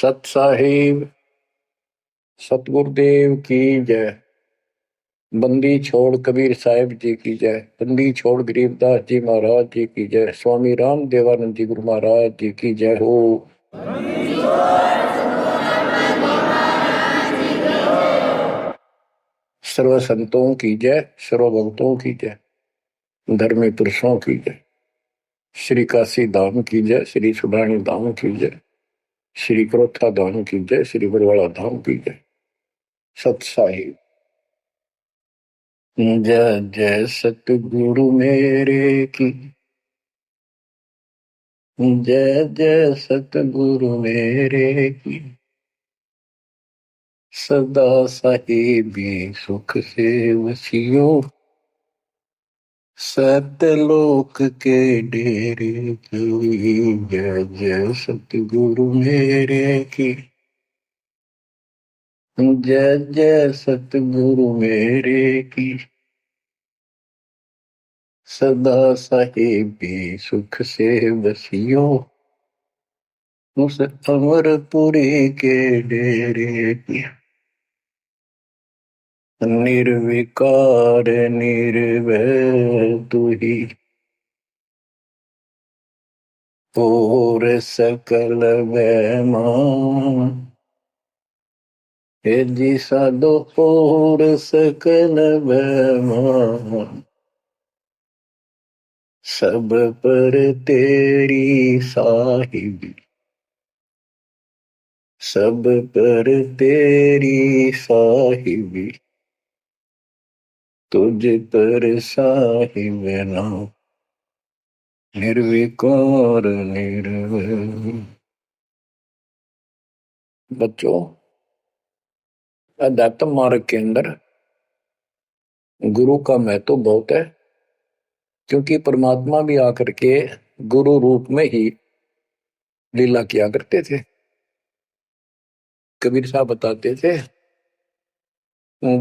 सत साहिब सतगुरुदेव की जय। बंदी छोड़ कबीर साहिब जी की जय। बंदी छोड़ गरीबदास जी महाराज जी की जय। स्वामी राम देवानंद जी गुरु महाराज जी की जय हो। सर्व संतों की जय, सर्व भक्तों की जय, धर्मी पुरुषों की जय। श्री काशी धाम की जय, श्री सुडानी धाम की जय, श्री क्रोथा धाम की जय, श्री बरवाड़ा धाम की जय। सत साहिब जय जय सतगुरु मेरे की जय जय सतगुरु मेरे की। सदा साहिबी सुख से वसियो सतलोक के डेरे की। जय जय सतगुरु मेरे की जय जय सतगुरु मेरे की। सदा साहिबी सुख से वसियो उस अमरपुरी के डेरे की। निर्विकार निर्भय तू ही और सकल वैमान। हे जी साधो और सकल वैमान। सब पर तेरी साहिबी, सब पर तेरी साहिबी, तुझ पर साहिब नाम। निर्विकार निर्भय। बच्चों, अध्यात्म मार्ग के अंदर गुरु का महत्व बहुत है, क्योंकि परमात्मा भी आकर के गुरु रूप में ही लीला किया करते थे। कबीर साहब बताते थे,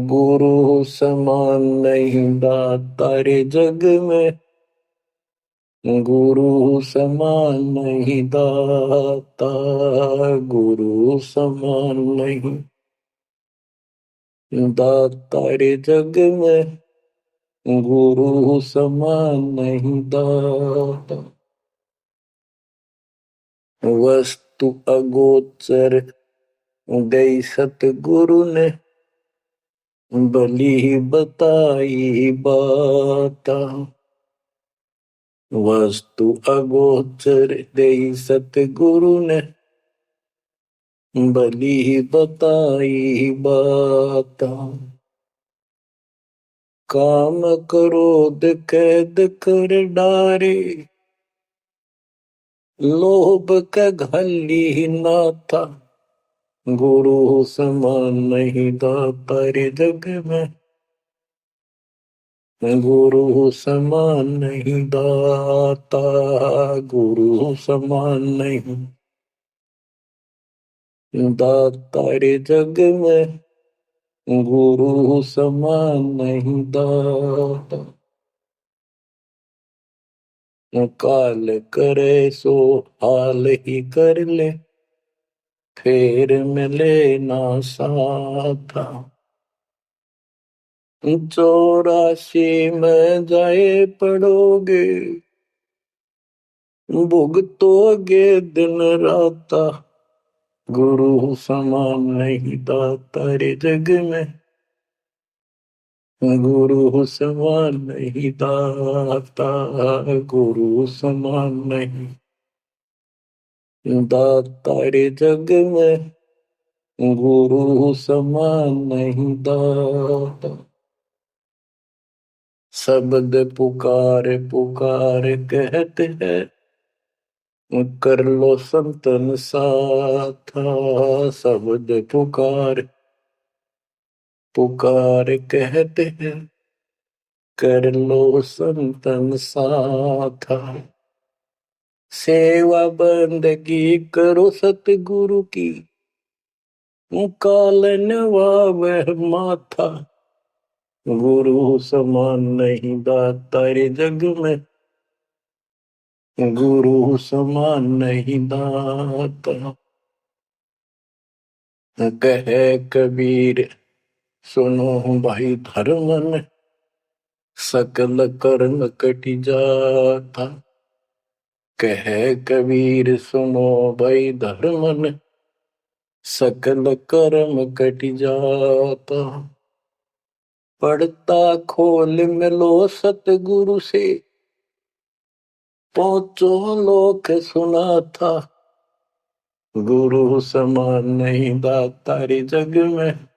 गुरु समान नहीं दाता रे जग में, गुरु समान नहीं दाता, गुरु समान नहीं दाता रे जग में, गुरु समान नहीं दाता। वस्तु अगोचर गई सतगुरु ने, भली बताई बाता। वस्तु अगोचर गई सतगुरु ने, भली बताई बाता। काम क्रोध कैद कर डारे, लोभ का घली ना था, गुरु समान नहीं दाता रे जग में, गुरु समान नहीं दाता, गुरु समान नहीं दाता रे जग में, गुरु समान नहीं दाता। काल करे सो हाल ही कर ले, फेर मिले ना साथा। 84 में जाए पड़ोगे, भुगतोगे दिन राता, गुरु समान नहीं दाता रे जग में, गुरु समान नहीं दाता, गुरु समान नहीं दाता रे जग में, गुरु समान नहीं दाता। शब्द पुकार पुकार कहते हैं, कर लो संतन साथा। शब्द पुकार पुकार कहते हैं, कर लो संतन साथा। सेवा बंदगी करो सतगुरु की, काल नवावह माथा, गुरु समान नहीं दाता रे जग में, गुरु समान नहीं दाता। कहे कबीर सुनो भाई धर्मन, सकल कर्म कट जाता। कहे कबीर सुनो भाई धर्मन, सकल कर्म कट जाता। पढ़ता खोल मिलो सतगुरु से, पहुंचो लोक सुना था। गुरु समान नहीं दातारी जग में,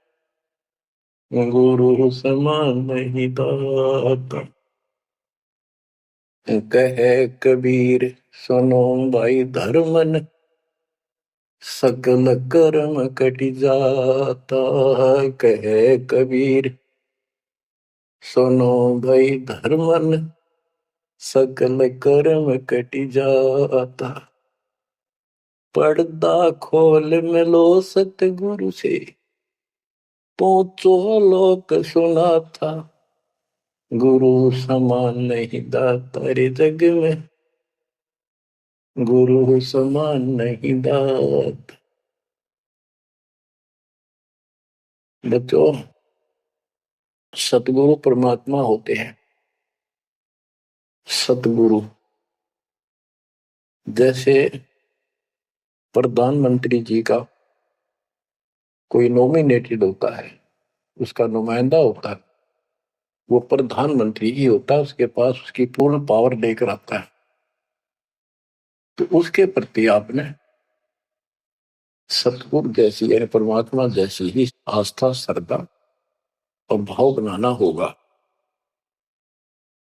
गुरु समान नहीं दाता। कहे कबीर सुनो भाई धर्मन, सकल कर्म कट जाता। कहे कबीर सुनो भाई धर्मन, सकल कर्म कट जाता। पर्दा खोल मिलो सतगुरु से, पहुंचो लोक सुना था। गुरु समान नहीं दातारे जग में, गुरु समान नहीं दात। बच्चों, सतगुरु परमात्मा होते हैं। सतगुरु जैसे प्रधानमंत्री जी का कोई नॉमिनेटेड होता है, उसका नुमाइंदा होता है, वो प्रधानमंत्री ही होता है, उसके पास उसकी पूर्ण पावर लेकर आता है। तो उसके प्रति आपने सतगुरु जैसी यानी परमात्मा जैसी ही आस्था, श्रद्धा और भाव बनाना होगा।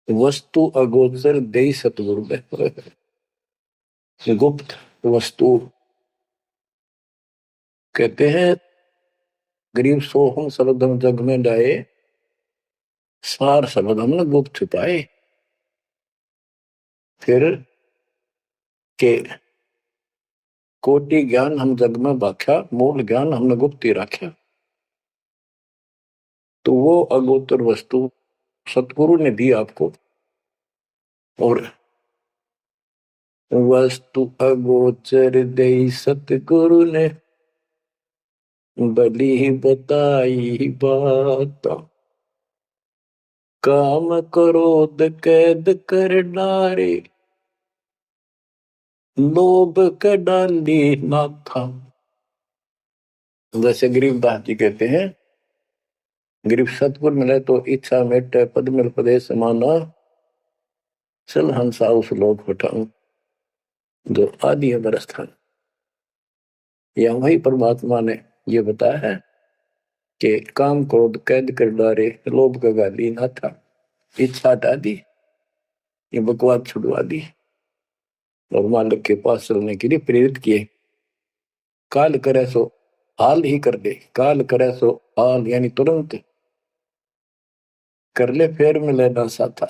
वस्तु अगोचर दे सतगुरु में, गुप्त वस्तु कहते हैं। गरीब सोहम शब्दम जग में डाए, सार शब्द हमने गुप्त छुपाए। फिर के कोटि ज्ञान हम जग में बाख्या, मूल ज्ञान हमने गुप्त ही रखा। तो वो अगोचर वस्तु सतगुरु ने दी आपको। और वस्तु अगोचर दे सतगुरु ने, बली बताई बात। काम क्रोध कैद कर डारे, लोभ का डाली ना था। जैसे गरीबदास जी कहते हैं, गरीब सतगुरु मिले तो इच्छा मेटे, पद मिल पदे समाना, चल हंसा उस लोक उठाऊं जो आदि है बरस्थान। या वही परमात्मा ने ये बताया है कि काम क्रोध कैद कर डारे, लोभ का गाली ना था। इच्छा हटा दी, ये बकवास छुड़वा दी और मालिक के पास चलने के लिए प्रेरित किए। काल करे सो हाल ही कर दे, काल करे सो हाल यानी तुरंत कर ले, फिर मिले ना साथा।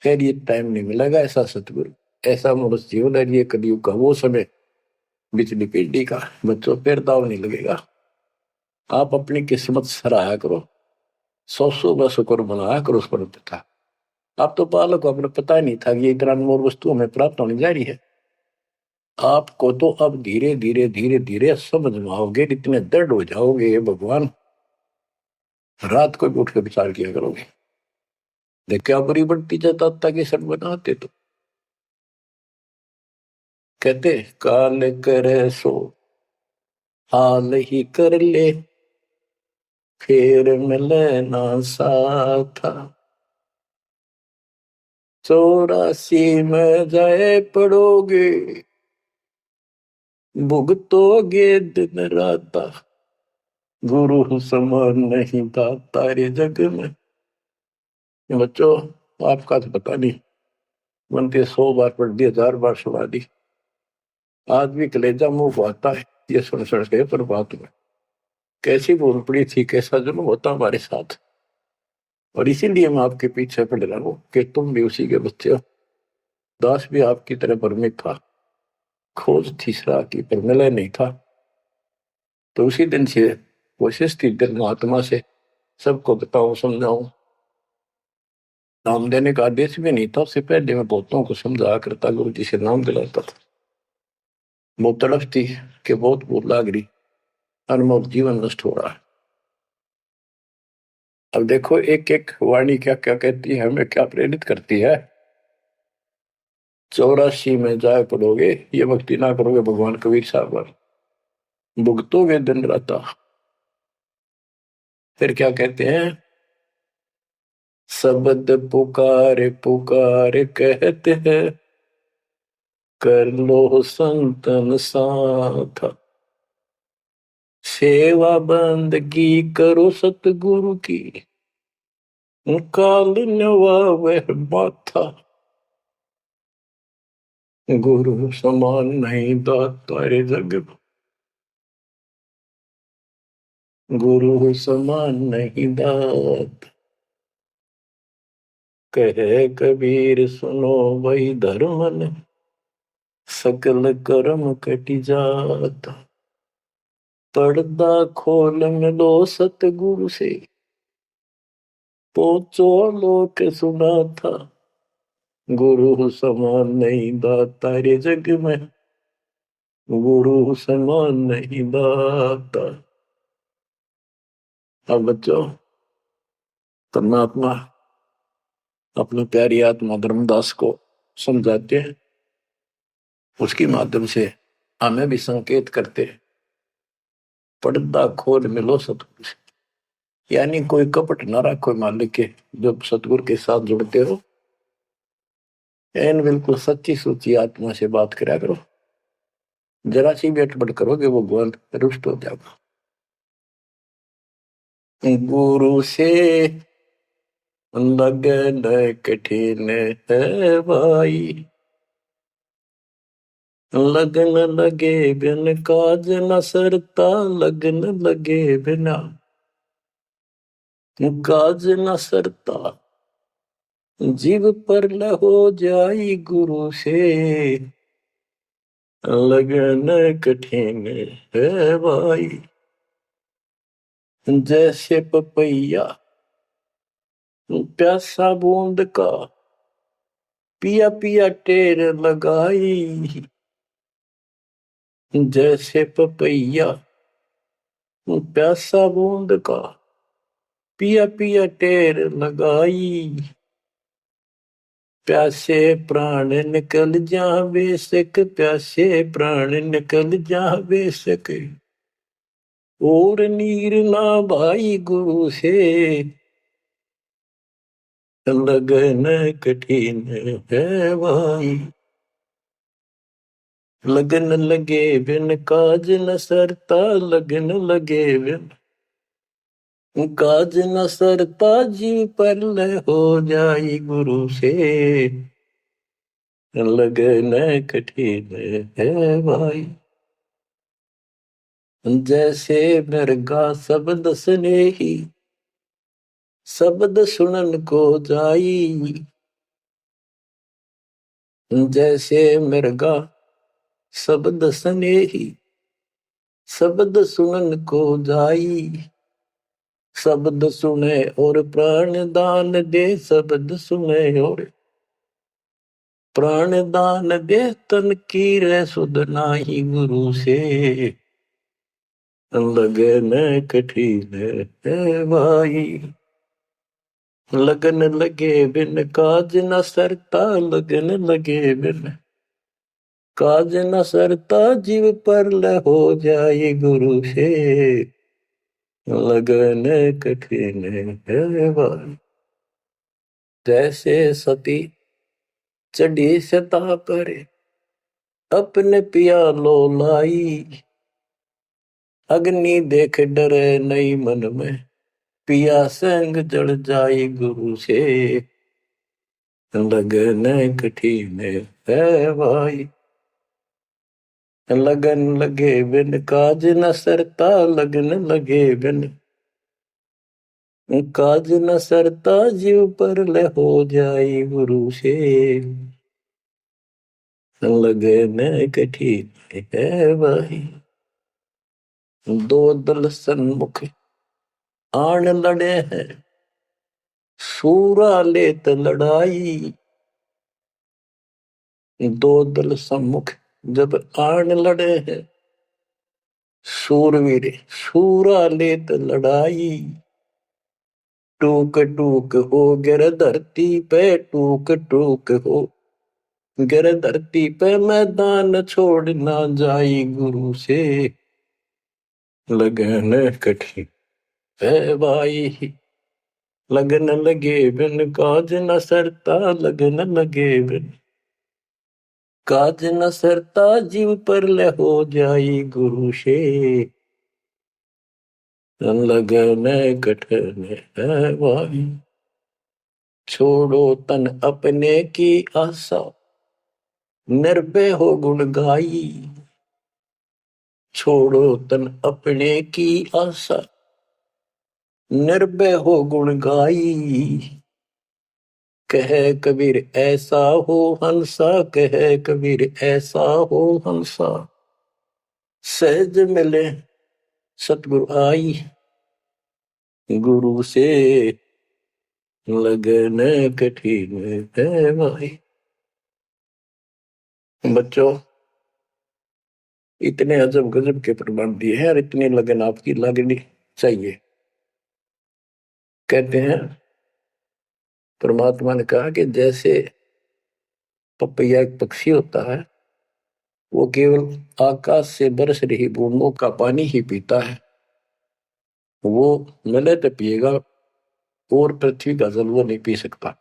फिर ये टाइम नहीं मिलेगा। ऐसा सतगुरु, ऐसा मनुष्य जीवन है ये कलयुग का वो समय, बिजली पीढ़ी का। बच्चों, फिर दाव नहीं लगेगा। आप अपनी किस्मत सराहा करो, सौ व शुक्र मनाया करो उस पर था। आप तो बालक को अपने पता ही नहीं था कि ये इतना अनमोल वस्तु हमें प्राप्त होने जा रही है। आपको तो अब धीरे धीरे धीरे धीरे समझ में आओगे, इतने दृढ़ हो जाओगे ये भगवान, रात को भी उठ के विचार किया करोगे। देख क्या बुरी बढ़ती जाता तक ये सब बनाते। तो कहते काल करे सो हाल ही कर ले, फिर मिले ना साथा। 84 में जाए पड़ोगे, भुगतोगे दिन रात। गुरु समान नहीं था तारे जग में। बच्चों, आपका तो पता नहीं, बनते 100 बार पढ़ दी, 1000 बार सुना दी, आज भी कलेजा मुंह को आता है ये सुन सुन के। पर बात में कैसी भूल पड़ी थी, कैसा जुल्म होता हमारे साथ। और इसीलिए मैं आपके पीछे पड़ रहा हूं कि तुम भी उसी के बच्चे हो। दास भी आपकी तरह भ्रमित था, खोज थी सराह की पर मिला नहीं था। तो उसी दिन से कोशिश थी दिल आत्मा से सबको बताऊं, समझाऊं। नाम देने का आदेश भी नहीं था, उससे पहले मैं बहुतों को समझाया करता, गुरु जी से नाम दिलाता था। बहुत तड़फ थी कि बहुत भूख लाग रही, अनमोल जीवन नष्ट हो रहा है। अब देखो एक एक वाणी क्या क्या कहती है, हमें क्या प्रेरित करती है। 84 में जाए पड़ोगे, ये भक्ति ना करोगे भगवान कबीर साहब पर, भुगतोगे दिन राता। फिर क्या कहते हैं, शब्द पुकार पुकार कहते हैं, कर लो संतन साथ, सेवा बंदगी करो सतगुरु की, काल नवावे माथा, गुरु समान नहीं दाता रे जग में, गुरु समान नहीं दात। कहे कबीर सुनो वही धर्मन, सकल कर्म कटि जात, पर्दा खोल मिलो सतगुरु से, पहुंचो लोक सुना था, गुरु समान नहीं दाता रे जग में, गुरु समान नहीं दाता। अब बच्चों, परमात्मा अपनी प्यारी आत्मा धर्मदास को समझाते हैं, उसके माध्यम से हमें भी संकेत करते हैं, पर्दा खोल मिलो सतगुरु से। यानी कोई कपट ना रखो मालिक के, जब सतगुरु के साथ जुड़ते हो, एन बिल्कुल सच्ची सुची आत्मा से बात करा करो। जरा सी भी अटपट करोगे वो भगवान रुष्ट हो जाएगा। गुरु से लगन कठिन है भाई, लगन लगे बिन काज न सरता, लगन लगे बिना काज न सरता, जीव पर हो जाई गुरु से, लगन कठिन है भाई। जैसे पपैया प्यासा बूंद का, पिया पिया टेर लगाई, जैसे पपैया प्यासा बूंद का, पिया पिया टेर लगाई, प्यासे प्राण निकल जा बेशक, प्यासे प्राण निकल जा बेशक, और नीर ना भाई गुरु से, लगन कठिन है भाई। लगन लगे बिन काज न सरता, लगन लगे बिन काज न सरता, जीव पर हो जाई गुरु से, लगन कठिन है भाई। जैसे मृगा शब्द स्नेही, शब्द सुनन को जाई, जैसे मृगा शब्द स्नेही, शब्द सुनन को जाई, शब्द सुने और प्राण दान दे, शब्द सुने और प्राण दान दे, तन की रे सुध नाही गुरु से, लगन कठिन है भाई। लगन लगे बिन काज न सरता, लगन लगे बिन काज न सरता, जीव पर हो जाए गुरु से, लगन कठिन है भाई। जैसे सती चढ़ी सता पर, अपने पिया लो लाई, अग्नि देख डरे नहीं मन में, पिया संग जड़ जाई गुरु से, लगन कठिन है भाई। लगन लगे बिन काज न सरता, लगन लगे बिन काज न सरता, जीव पर हो जाई गुरु से, लगन कठिन है भाई। दो दल सन्मुख आन लड़े हैं, सूरा लेत लड़ाई, दो दल सम्मुख जब आन लड़े हैं, सूरवीर सूरा लेत लड़ाई, टूक टूक हो गिर धरती पे, टूक टूक हो गिर धरती पे, मैदान छोड़ ना जाई गुरु से, लगन कठिन है भाई। लगन लगे बिन काज न सरता, लगन लगे बिन काज न सरता, जीव पर ले हो जाई गुरु से, लगन कठिन है भाई। छोड़ो तन अपने की आशा, निर्भय हो गुण गाई, छोड़ो तन अपने की आशा, निर्भय हो गुण गाई। कह कबीर ऐसा हो हंसा, कह कबीर ऐसा हो हंसा, सहज मिले सतगुरु आई, गुरु से लगन कठिन है भाई। बच्चों, इतने अजब गजब के प्रमाण दिए हैं और इतनी लगन आपकी लगनी चाहिए। कहते हैं परमात्मा ने कहा कि जैसे पपैया एक पक्षी होता है, वो केवल आकाश से बरस रही बूंदों का पानी ही पीता है, वो मिले तो पिएगा, और पृथ्वी का जल वो नहीं पी सकता,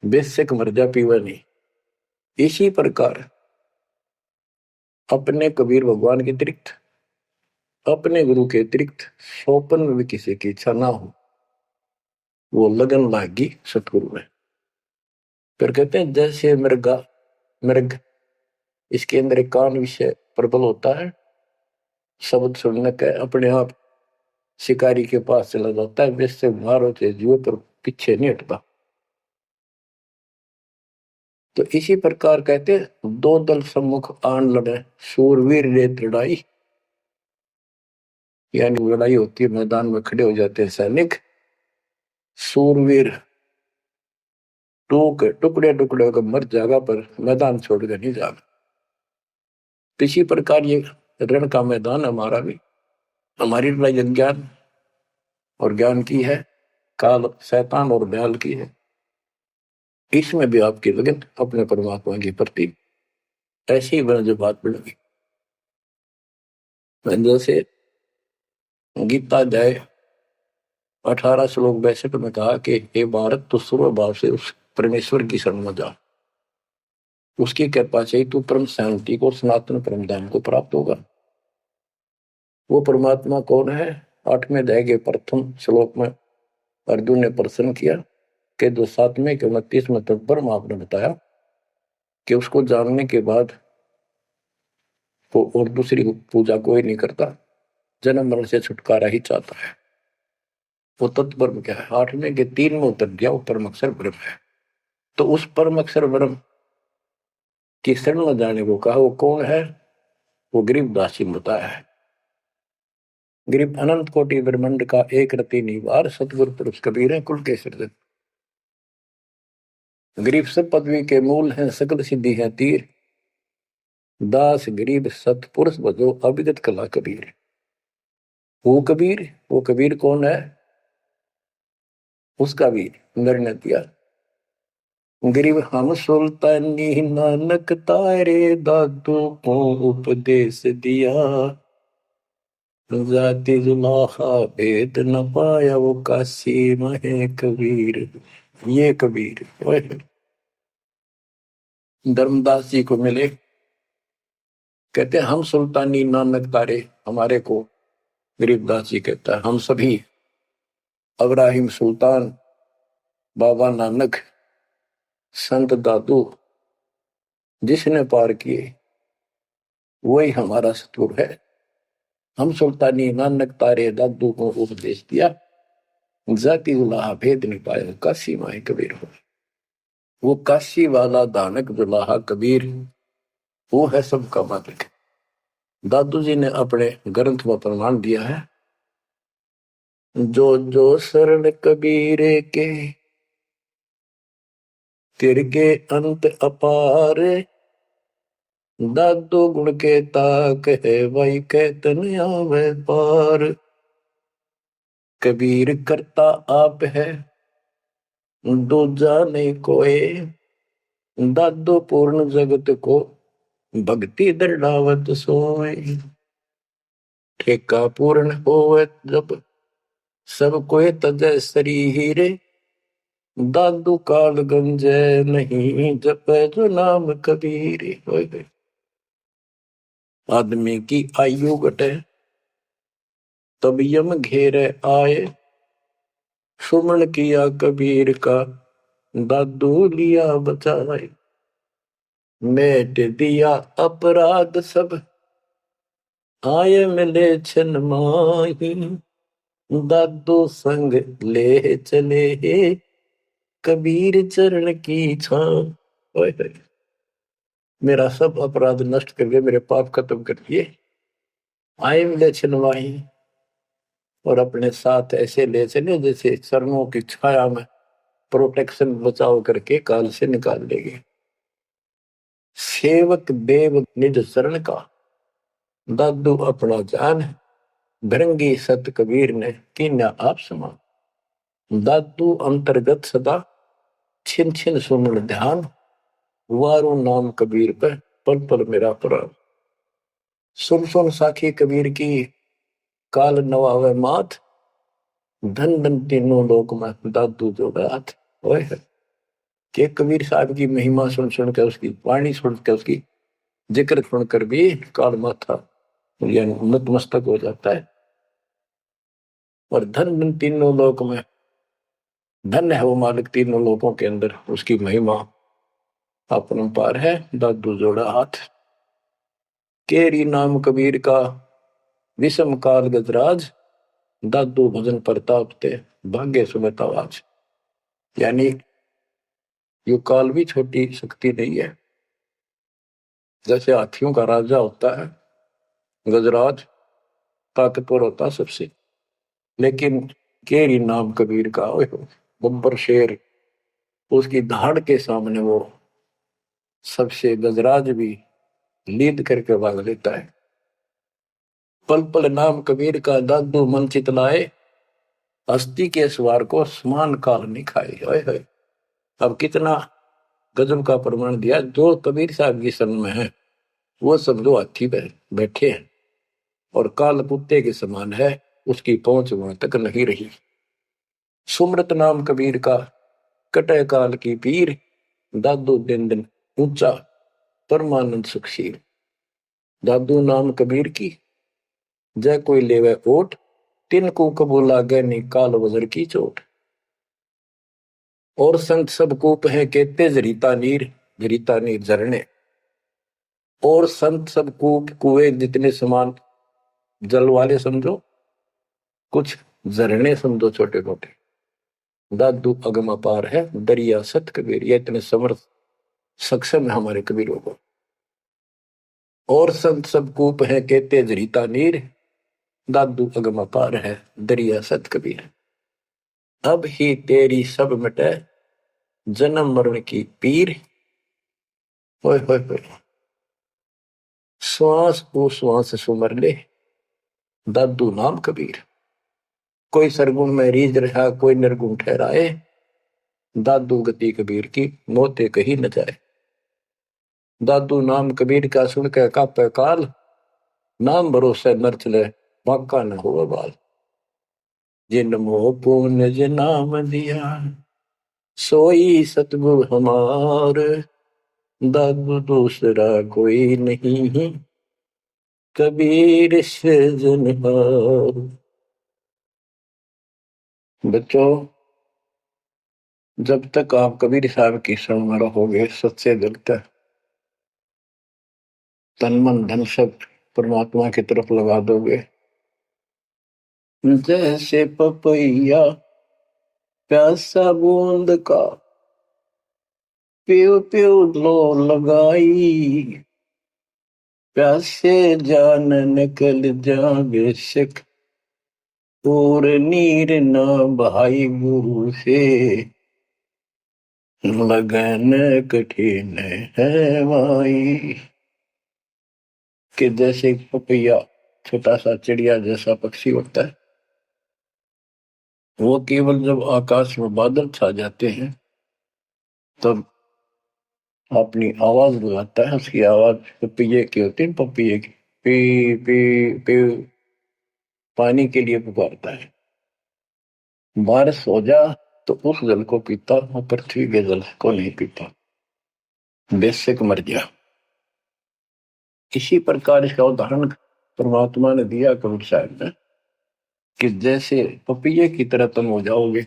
बेशक मर जा पीवा नहीं। इसी प्रकार अपने कबीर भगवान के अतिरिक्त, अपने गुरु के अतिरिक्त सोपन में भी किसी की इच्छा ना हो, वो लगन लागी सतगुरु में। फिर कहते हैं जैसे मृगा मृग, इसके अंदर एक कान विषय प्रबल होता है, शब्द सुनने का अपने आप शिकारी के पास चला जाता है, वैसे मारो थे जीव पर पीछे नहीं हटता। तो इसी प्रकार कहते हैं दो दल सम्मुख आन लड़े, शूरवीर रेत लड़ाई, यानी लड़ाई होती है, मैदान में खड़े हो जाते हैं सैनिक, शूरवीर टूक टुकड़े टुकड़े होकर मर जाएगा, पर मैदान छोड़कर नहीं जाएगा। इसी प्रकार ये रण का मैदान हमारा भी, हमारी लड़ाई अज्ञान और ज्ञान की है, काल शैतान और ब्याल की है। इसमें भी आपकी लगन अपने परमात्मा की प्रति ऐसी ही बना जो बात बढ़ेगी। जैसे गीता अध्याय 18 श्लोक 62 में कहा कि हे भारत, तो सर्व भाव से उस परमेश्वर की शरण में जा, उसकी कृपा से ही तू परम शांति को, सनातन परम धाम को प्राप्त होगा। वो परमात्मा कौन है? 8वें अध्याय के प्रथम श्लोक में अर्जुन ने प्रश्न किया कि जो 7वें के 29वें तक ब्रह्म आपने बताया कि उसको जानने के बाद वो और दूसरी पूजा कोई नहीं करता, जन्म मरण से छुटकारा ही चाहता है। वो तत्ब्रह्म क्या है? 8वें के 3 में उत्तर दिया, वो परम अक्षर ब्रह्म है। तो उस परम अक्षर ब्रह्म की शरण में जाने को कहा, वो कौन है? वो गरीबदास जी बताया है। गरीब अनंत कोटि ब्रह्मांड का एक रति निवार, सतगुरु पुरुष कबीर है कुल के सृजन। गरीब सब पदवी के मूल हैं, सकल सिद्धि है तीर, दास गरीब सतपुरुष बजो अविगत कला कबीर। वो कबीर कौन है? उसका वीर निर्णय दिया, गरीब हम सुल्तानी नानक तारे, दादू को उपदेश दिया, जाति जुलाहा भेद न पाया, वो काशी महे कबीर। ये कबीर धर्मदास जी को मिले, कहते हैं हम सुल्तानी नानक तारे, हमारे को गरीबदास जी कहता है हम सभी अब्राहिम सुल्तान, बाबा नानक, संत दादू जिसने पार किए वही हमारा सतगुरु है। हम सुल्तानी नानक तारे, दादू को उपदेश दिया, जाति जुलाहा भेद नहीं पाया, काशी माए कबीर हो। वो काशी वाला दानक जुलाहा कबीर, वो है सबका मालिक। दादू जी ने अपने ग्रंथ में प्रमाण दिया है, जो जो शरण कबीरे के, तिरगे अंत अपार, दादो गुण के ताक है भाई कहतन आवे पार। कबीर करता आप है दो जाने कोय। दादो पूर्ण जगत को भक्ति दृढ़ावत सोए। ठेका पूर्ण होवे जब सब कोई तजय शरीर। दादू काल गंजे नहीं जपे जो नाम कबीर। आदमी की आयु घटे तब यम घेरे आए। सुमन किया कबीर का दादू लिया बचाए। मेट दिया अपराध सब आए मिले छन माही। दादू संग ले चले कबीर चरण की छां। मेरा सब अपराध नष्ट कर दिए, मेरे पाप खत्म कर दिए। आए मिले छन माही और अपने साथ ऐसे ले चले जैसे चरणों की छाया में प्रोटेक्शन बचाव करके काल से निकाल लेंगे। सेवक देव निज शरण का दादू अपना जान। भृंगी सत कबीर ने कीन्या आप समान। दादू अंतर्गत सदा छिन छिन सुमन ध्यान। वारू नाम कबीर पे पल पल मेरा प्राण। सुन सुन साखी कबीर की काल नवावे माथ। धन धन तीनों लोक में दादू जो गाथ। ओए के कबीर साहब की महिमा सुन सुन के उसकी वाणी सुन के उसकी जिक्र सुनकर भी काल माथा यानी नतमस्तक हो जाता है। और धन धन तीनों लोक में धन है वो मालिक तीनों लोकों के अंदर उसकी महिमा अपरंपार है। दादू जोड़ा हाथ केरी नाम कबीर का विषम काल गजराज। दादू भजन प्रताप ते भाग्य सुमित आवाज। यानी ये काल भी छोटी शक्ति नहीं है। जैसे हाथियों का राजा होता है गजराज ताकतवर होता सबसे, लेकिन केरी नाम कबीर का बब्बर शेर उसकी धाड़ के सामने वो सबसे गजराज भी लीड करके भाग लेता है। पल पल नाम कबीर का दादू मन चितलाए। अस्थि के सवार को समान काल नहीं खाए। अब कितना गजब का प्रमाण दिया। जो कबीर साहब की शरण में है वो समझो हाथी पे बैठे हैं और काल कुत्ते के समान है, उसकी पहुंच वहां तक नहीं रही। सुमरत नाम कबीर का कटे काल की पीर। दादू दिन दिन ऊंचा परमानंद सुखशील। दादू नाम कबीर की जय कोई लेवे ओट। तिनको कबूल लागे नहीं काल वजर की चोट। और संत सब कूप है कहते जरीता नीर झरने। और संत सब कूप कुएं जितने समान जल वाले समझो, कुछ झरने समझो छोटे मोटे। दादू अगम अपार है दरिया सत कबीर। ये इतने समर्थ सक्षम है हमारे कबीरों को। और संत सब कूप है कहते जरीता नीर। दादू अगम अपार है दरिया सत कबीर। अब ही तेरी सब मिटे जन्म मरण की पीर। होए होए होए श्वास को श्वास सुमर ले दादू नाम कबीर। कोई सरगुण में रीझ रहा कोई निर्गुण ठहराए। दादू गति कबीर की मोते कही न जाए। दादू नाम कबीर का सुन के कापे काल। नाम भरोसे नर चले बांका न हो बाल। जिन मोह पुण्य जिन नाम दिया सोई सतगुरु हमार। दादू दूसरा कोई नहीं कबीर से जनहार। बच्चों जब तक आप कबीर साहब की शरण में रहोगे सच्चे दिल तक तन मन धन सब परमात्मा की तरफ लगा दोगे। जैसे पपैया प्यासा बूंद का प्यो प्यो लो लगाई। प्यासे जान निकल जा बेशक और नीर ना भाई गुरु से लगन कठिन है भाई। कि जैसे पपैया छोटा सा चिड़िया जैसा पक्षी होता है, वो केवल जब आकाश में बादल छा जाते हैं तब अपनी आवाज लगाता है। उसकी आवाज पपैये की होती है, पपैये की, पी पी पी, पानी के लिए पुकारता है। बारिश हो जा तो उस जल को पीता, वो पृथ्वी के जल को नहीं पीता, बेशक मर गया। इसी प्रकार इसका उदाहरण परमात्मा ने दिया कबीर साहब ने कि जैसे पपैये की तरह तुम हो जाओगे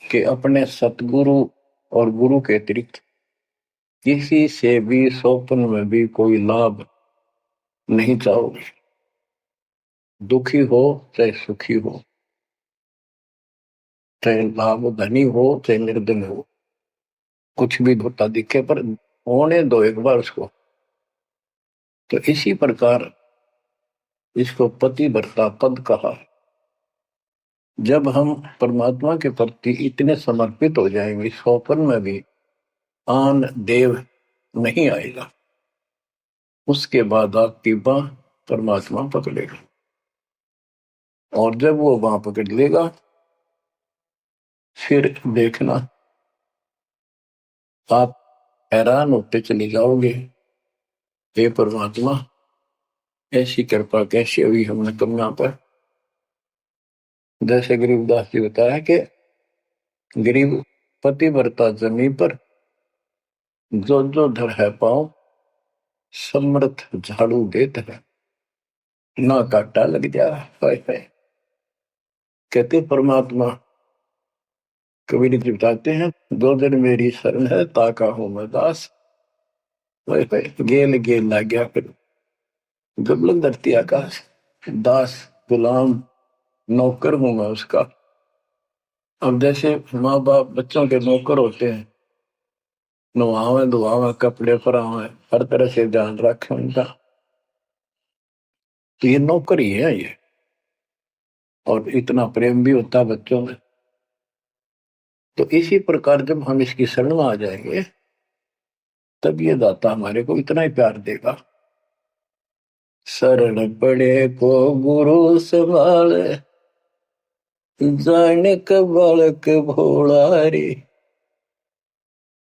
कि अपने सतगुरु और गुरु के अतिरिक्त किसी से भी स्वप्न में भी कोई लाभ नहीं चाहोगे। दुखी हो चाहे सुखी हो, चाहे लाभ धनी हो चाहे निर्धन हो, कुछ भी धोता दिखे पर होने दो एक बार उसको। तो इसी प्रकार इसको पतिव्रता पद कहा। जब हम परमात्मा के प्रति इतने समर्पित हो जाएंगे, स्वप्न में भी आन देव नहीं आएगा, उसके बाद आपकी बाह परमात्मा पकड़ेगा। और जब वो बाह पकड़ लेगा फिर देखना आप हैरान होते चले जाओगे, हे परमात्मा ऐसी कृपा कैसी हुई हमने कन्या पर। जैसे गरीबदास जी बताया कि गरीब पतिव्रता जमी पर जो जो धर है पाओ, समर्थ झाड़ू देते है ना काटा लग जा। कहते परमात्मा कबीर जी बताते हैं, दो दिन मेरी शरण है ताका हूं मैं दास। गेल गेल ला गया फिर गबलन धरती आकाश, दास गुलाम नौकर हूं मैं उसका। अब जैसे माँ बाप बच्चों के नौकर होते हैं, नवावे धुआवे कपड़े परावे हर तरह से ध्यान रखें उनका, तो ये नौकर ही है ये। और इतना प्रेम भी होता है बच्चों में। तो इसी प्रकार जब हम इसकी शरण में आ जाएंगे तब ये दाता हमारे को इतना ही प्यार देगा। शरण पड़े को गुरु संभाले, जाने का बालक भोला रे।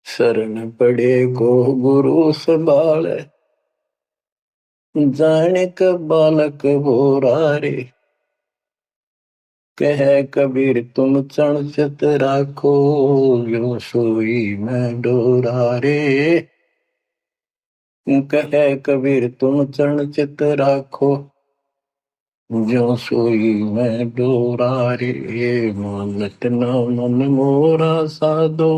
शरण पड़े को गुरु संभाले, जाने का बालक भोला रे। कह कबीर तुम चरण चित राखो, यो सोई मैं डोरा रे। कह कबीर तुम चरण चित राखो, जो सोई मैं डोरा रे। मानत न मन मोरा साधो,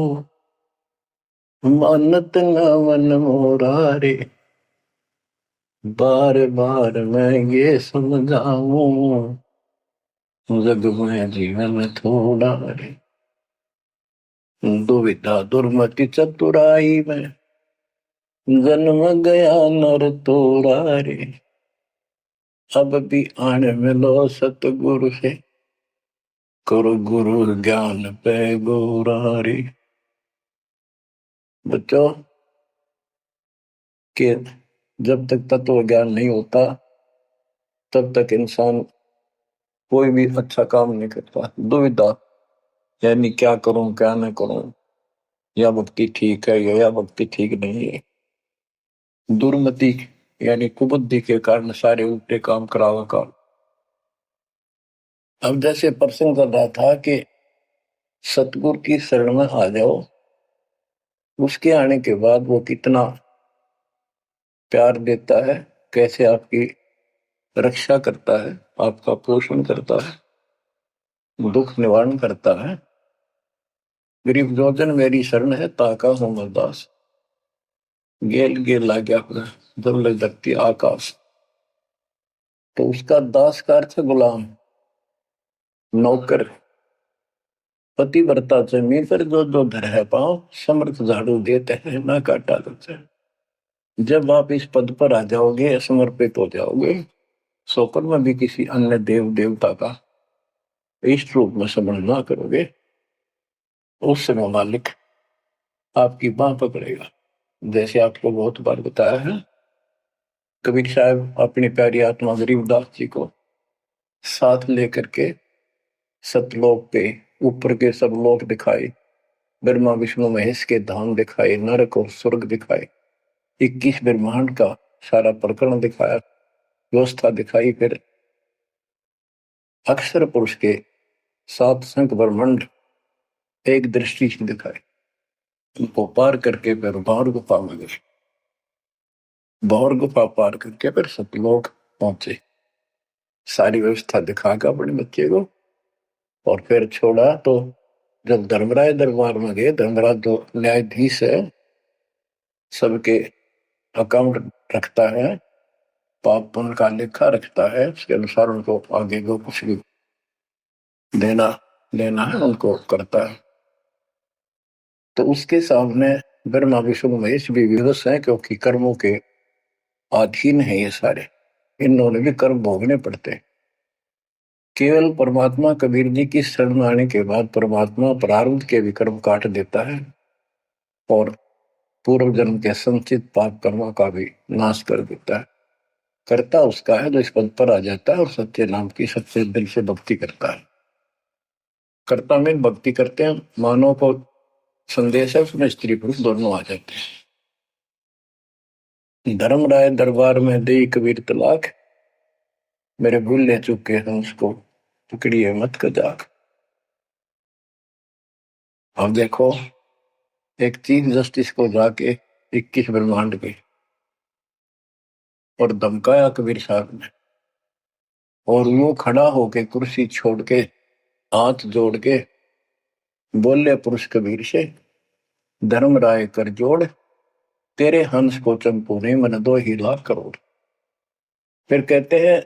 मानत न मन मोरा रे। बार बार मैं ये समझाऊं, जग में जीवन थोड़ा रे। दुविधा दुर्मति चतुराई में, जन्म गया नर तोड़ा रे। अब भी आने मिलो सतगुरु से, करो गुरु ज्ञान पे गोरा रे। बच्चों के जब तक तत्व ज्ञान नहीं होता तब तक इंसान कोई भी अच्छा काम नहीं करता। दुविधा यानी क्या करूं क्या न करूं, या भक्ति ठीक है या भक्ति ठीक नहीं है। दुर्मति यानी कुबुद्धि के कारण सारे उल्टे काम करावा का। अब जैसे प्रसंग कर रहा था कि सतगुरु की शरण में आ जाओ, उसके आने के बाद वो कितना प्यार देता है, कैसे आपकी रक्षा करता है, आपका पोषण करता है, दुख निवारण करता है। गरीब जोजन मेरी शरण है ताका हूं मैं दास, गेल गेल ला गया जब लग धरती आकाश। तो उसका दास का अर्थ गुलाम, नौकर। पतिव्रता जमीन पर जो जो धर है पाओ, समर्थ झाड़ू देते हैं ना काटा लगता है। जब आप इस पद पर आ जाओगे, समर्पित हो जाओगे, स्वप्न में भी किसी अन्य देव देवता का इष्ट रूप में समझ ना करोगे, उस समय मालिक आपकी बाह पकड़ेगा। जैसे आपको बहुत बार बताया है कबीर साहब अपनी प्यारी आत्मा गरीबदास जी को साथ लेकर के सतलोक पे ऊपर के सब लोक दिखाए, ब्रह्मा विष्णु महेश के धाम दिखाए, नरक और स्वर्ग दिखाए, 21 ब्रह्मांड का सारा प्रकरण दिखाया, व्यवस्था दिखाई। फिर अक्षर पुरुष के 7 संख ब्रह्मांड एक दृष्टि से दिखाए, उनको पार करके फिर भौर गुफा में गए, भौर गुफा पार करके फिर सतलोक पहुंचे, सारी व्यवस्था दिखाकर अपने बच्चे को, और फिर छोड़ा। तो जब धर्मराय दरबार में गए, धर्मराज जो न्यायाधीश है, सबके अकाउंट रखता है, पाप पुण्य का लेखा रखता है, उसके अनुसार उनको आगे को कुछ भी देना लेना है उनको करता है। तो उसके सामने ब्रह्मा विष्णु महेश भी विवश है, क्योंकि कर्मों के अधीन है ये सारे, इन्होंने भी कर्म भोगने पड़ते हैं। केवल परमात्मा कबीर जी की शरण आने के बाद परमात्मा प्रारब्ध के भी कर्म काट देता है और पूर्व जन्म के संचित पाप कर्मों का भी नाश कर देता है। करता उसका है जो इस पद पर आ जाता है और सच्चे नाम की सच्चे दिल से भक्ति करता है। कर्ता में भक्ति करते हैं, मानव को संदेश है, उसमें स्त्री पुरुष दोनों आ जाते हैं। धर्मराय दरबार में दे कबीर तलाक, मेरे भूल ले चुके हैं उसको पकड़िए मत कजाक। अब देखो, एक चीफ जस्टिस को जाके 21 ब्रह्मांड के और धमकाया कबीर साहब ने, और वो खड़ा होके कुर्सी छोड़ के हाथ जोड़ के बोले पुरुष कबीर से, धर्मराय कर जोड़, तेरे हंस को चंपू ने मन 2 ही लाख करोड़। फिर कहते हैं,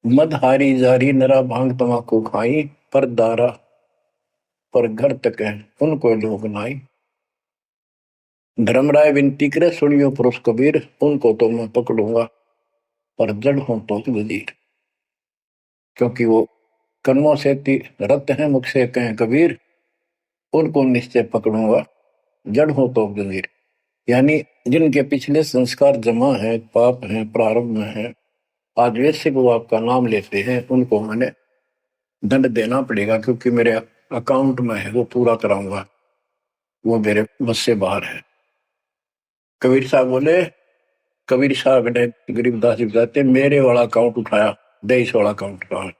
मद हारी जारी नरा भांग तमाकू खाई, पर दारा पर घर तक है उनको लोग नाई। धर्मराय विनती करे, सुनियो पुरुष कबीर, उनको तो मैं पकड़ूंगा पर जड़ हूं तो वजीर। क्योंकि वो कर्मों से रत हैं, मुख से कहें कबीर, उनको निश्चय पकड़ूंगा, जड़ हो तो वजीर। यानी जिनके पिछले संस्कार जमा है, पाप है, प्रारंभ में है, आज वैसे वो आपका नाम लेते हैं, उनको मैंने दंड देना पड़ेगा, क्योंकि मेरे अकाउंट में है, वो पूरा कराऊंगा, वो मेरे बस से बाहर है। कबीर साहब बोले, कबीर साहब ने गरीबदास जी बताते, मेरे वाला अकाउंट उठाया, 23 वाला अकाउंट का,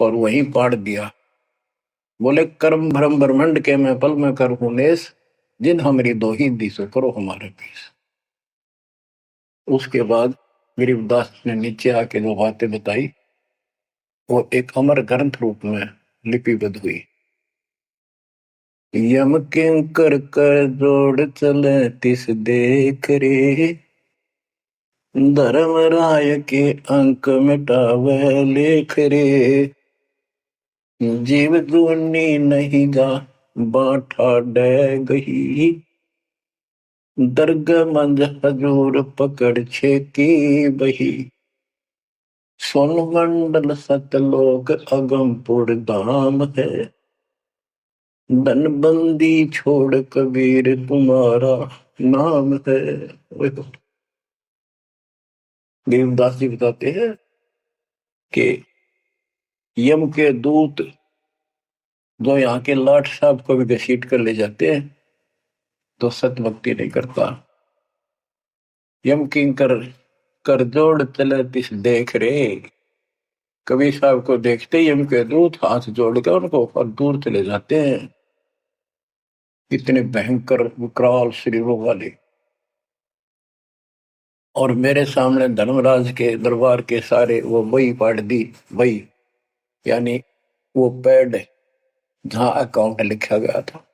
और वहीं पाड़ दिया। बोले, कर्म भ्रम ब्रह्मंड के मैं पल में कर हूं नेस, जिन हमारी 2 ही दिशो करो हमारे पीस। उसके बाद गरीबदास ने नीचे आके जो बातें बताई, वो एक अमर ग्रंथ रूप में लिपिबद्ध हुई। यम किंकर कर जोड़ चले तिस देख रे, धर्म राय के अंक मिटावे लेख रे, जीव जूनी नहीं गा बाठा डे गही, दर्ग मंज हजूर पकड़ छेकी बही, सोन मंडल सतलोक अगमपुर धाम है, धनबंदी छोड़ कबीर तुम्हारा नाम है। देवदास जी बताते हैं कि यम के दूत जो यहाँ के लाट साहब को भी घसीट कर ले जाते हैं, तो सत भक्ति नहीं करता। यम किंकर कर जोड़ चले तिस देख रे, कबीर साहब को देखते ही यम के दूत हाथ जोड़ कर उनको और दूर चले जाते हैं। इतने भयंकर विकराल शरीरों वाले, और मेरे सामने धर्मराज के दरबार के सारे वो बही पाड़ दी। बही यानी वो पैड जहां अकाउंट लिखा गया था।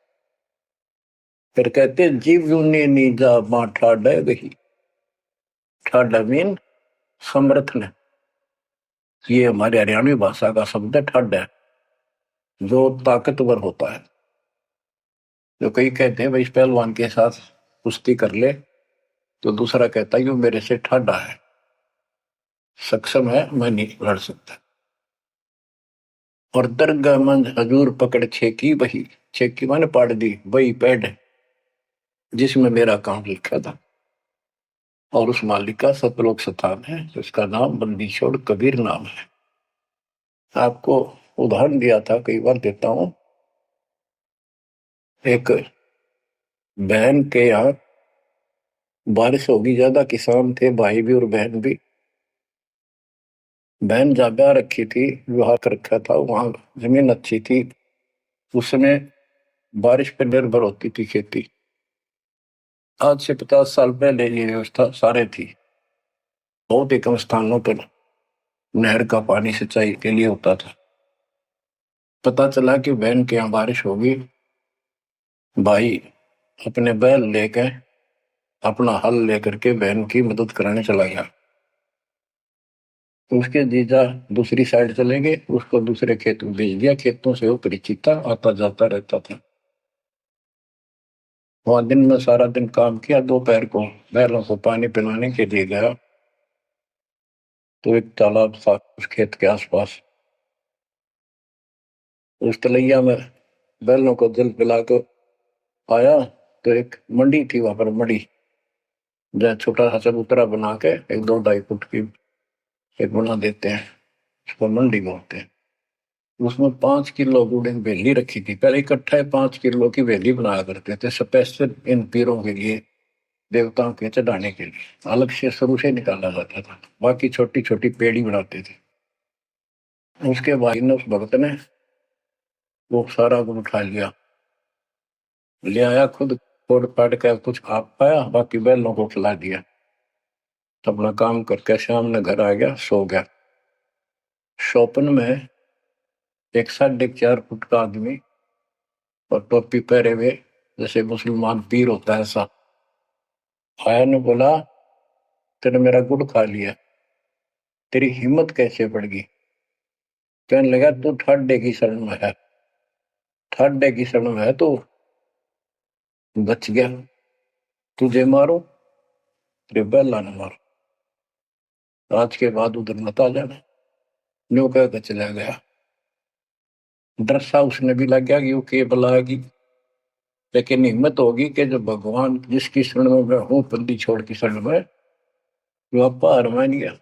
फिर कहते, जीव यूनी नीजा मां ठाडा गही, ठाडा मीन समर्थ ने, ये हमारे हरियाणवी भाषा का शब्द है ठाडा, जो ताकतवर होता है। जो कई कहते हैं भाई इस पहलवान के साथ कुश्ती कर ले, तो दूसरा कहता है, यू मेरे से ठाडा है, सक्षम है, मैं नहीं लड़ सकता। और दरगाह मंज हजूर पकड़ छेकी बही, छेकी माने पाड़ दी, बही पैड जिसमें मेरा अकाउंट लिखा था। और उस मालिक का सतलोक स्थान है, उसका नाम बंदी छोड़ कबीर नाम है। आपको उदाहरण दिया था, कई बार देता हूं। एक बहन के यहाँ बारिश होगी ज्यादा, किसान थे, भाई भी और बहन भी। बहन जहाँ ब्याह रखी थी, विवाह कर रखा था, वहां जमीन अच्छी थी, उसमें बारिश पर निर्भर होती थी खेती। आज से 50 साल पहले ये व्यवस्था सारे थी। बहुत ही कम स्थानों पर नहर का पानी सिंचाई के लिए होता था। पता चला कि बहन के यहाँ बारिश होगी, भाई अपने बैल लेकर, अपना हल लेकर के बहन की मदद कराने चला गया। उसके जीजा दूसरी साइड चले गए, उसको दूसरे खेत में भेज दिया। खेतों से वो परिचित था, आता जाता रहता था। वहां दिन में सारा दिन काम किया। दोपहर को बैलों को पानी पिलाने के लिए गया, तो एक तालाब था उस खेत के आसपास। उस तलैया में बैलों को जल पिला कर आया, तो एक मंडी थी वहां पर, मंडी जहाँ छोटा सा चबूतरा बना के एक 2-2.5 फुट की एक बना देते हैं, उसको मंडी बोलते हैं। उसमें 5 किलो गुड़ की वेली रखी थी। पहले इकट्ठा 5 किलो की वेली बनाया करते थे, स्पेशल इन पीरों के लिए, देवताओं के चढ़ाने के लिए अलग से शुरू से निकाला जाता था। बाकी छोटी छोटी पेड़ी बनाते थे। उसके भाई ने, उस भक्त ने, वो सारा गुड़ उठा लिया, ले आया, खुद फोड़ फाड़ कर कुछ खा पाया, बाकी बैलों को खिला दिया। अपना काम करके शाम में घर आ गया, सो गया। स्वप्न में एक 4.5 फुट का आदमी और टोपी पहरे हुए, जैसे मुसलमान पीर होता है ऐसा, आया ने बोला, तेने मेरा गुड़ खा लिया, तेरी हिम्मत कैसे बढ़ गई? कहने लगा, तू ठाडे की शरण में है, ठाडे की शरण में है, तो बच गया। तुझे मारो, तेरे बैला ने मारो, आज के बाद उधर मत आ जाना। न्यू कह चला गया। डर सा उसने भी लग गया कि वो के बुलाएगी, लेकिन हिम्मत होगी कि जब भगवान जिसकी शरण में मैं हूं, बंदी छोड़ की शरण में, वो आपा हार मान गया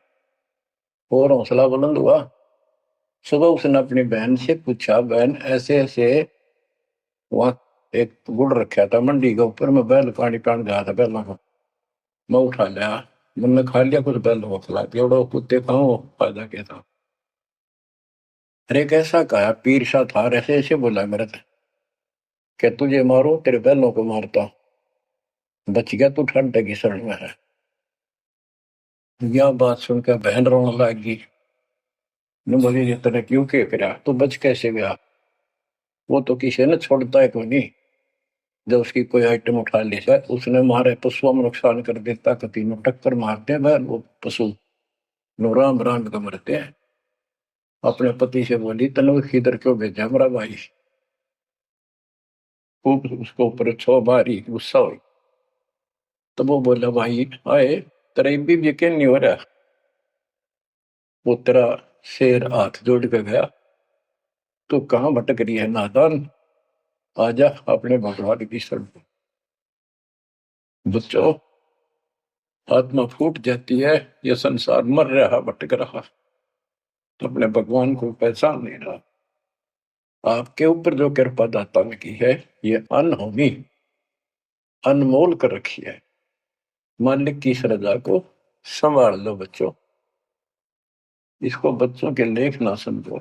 और हौसला बुलंद हुआ। सुबह उसने अपनी बहन से पूछा, बहन ऐसे ऐसे, वहां एक गुड़ रखा था मंडी के ऊपर, मैं बैल पानी पान गया था, बैलों को मैं उठा लिया, मैंने खा लिया, कुछ बैलों को खिला दिया, और कुत्ते खाओ, फायदा क्या था? अरे कैसा कहा, पीर सा था, ऐसे ऐसे बोला मेरे से, क्या तुझे मारो, तेरे बैलों को मारता, बच गया, तू ठंड की शरण में है। यह बात सुनकर बहन रोने लगी। ने बोली, ये तूने क्यों के करा, तू बच कैसे गया? वो तो किसी ने छोड़ता है कोई नहीं, जब उसकी कोई आइटम उठा ली जाए, उसने हमारे पशुओं में नुकसान कर देता, कभी नु टक्कर मारते हैं बैल, वो पशु नु राम राम का मरते हैं। अपने पति से बोली, तने किधर क्यों भेजा हमारा भाई? खूब उसको ऊपर छो मारी, गुस्सा हुई। तो वो बोला, भाई आए, तेरा भी यकीन नहीं हो रहा? वो तेरा शेर हाथ जोड़ के गया, तू कहाँ भटक रही है नादान, आजा अपने भगवान की शरण। बच्चों, आत्मा फूट जाती है, ये संसार मर रहा, भटक रहा, तो अपने भगवान को पहचान नहीं रहा। आपके ऊपर जो कृपा दाता ने की है, ये अनहोनी, अनमोल कर रखी है। मालिक की श्रद्धा को संभाल लो बच्चों, इसको बच्चों के लेख ना समझो।